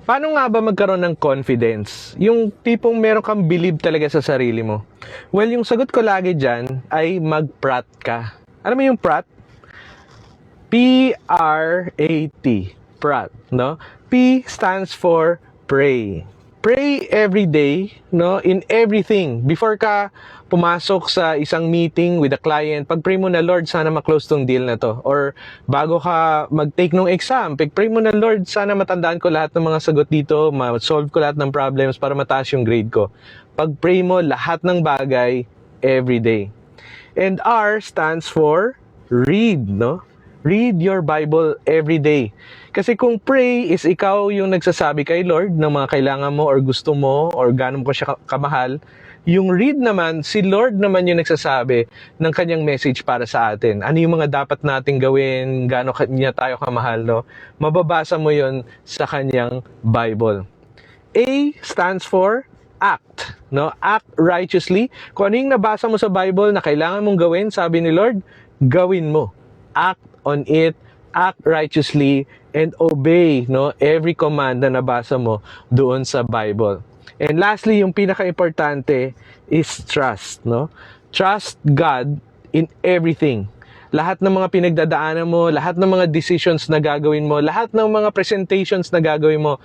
Paano nga ba magkaroon ng confidence? Yung tipong meron kang believe talaga sa sarili mo. Well, yung sagot ko lagi dyan ay mag-prat ka. Ano mo yung prat? P-R-A-T. Prat, no? P stands for pray. Pray every day, no? In everything. Before ka pumasok sa isang meeting with a client, pag-pray mo na, Lord, sana ma-close tong deal na to. Or bago ka mag-take ng exam, pag-pray mo na, Lord, sana matandaan ko lahat ng mga sagot dito, ma-solve ko lahat ng problems para mataas yung grade ko. Pag-pray mo lahat ng bagay every day. And R stands for read, no? Read your Bible every day. Kasi kung pray is ikaw yung nagsasabi kay Lord ng mga kailangan mo or gusto mo or gaano mo siya kamahal, yung read naman, si Lord naman yung nagsasabi ng kanyang message para sa atin. Ano yung mga dapat nating gawin, gaano niya tayo kamahal, no? Mababasa mo yon sa kanyang Bible. A stands for act, no? Act righteously. Kung ano yung nabasa mo sa Bible na kailangan mong gawin, sabi ni Lord, gawin mo. Act on it, act righteously, and obey, no, every command na nabasa mo doon sa Bible. And lastly, yung pinaka-importante is trust, no? Trust God in everything. Lahat ng mga pinagdadaanan mo, lahat ng mga decisions na gagawin mo, lahat ng mga presentations na gagawin mo,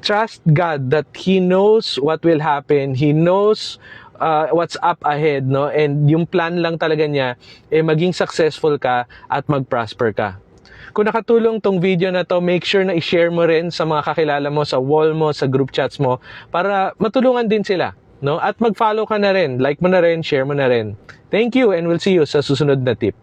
trust God that He knows what will happen. He knows what's up ahead, no? And yung plan lang talaga niya, maging successful ka at mag-prosper ka. Kung nakatulong tong video na to, make sure na i-share mo rin sa mga kakilala mo, sa wall mo, sa group chats mo, para matulungan din sila, no? At mag-follow ka na rin, like mo na rin, share mo na rin. Thank you and we'll see you sa susunod na tip.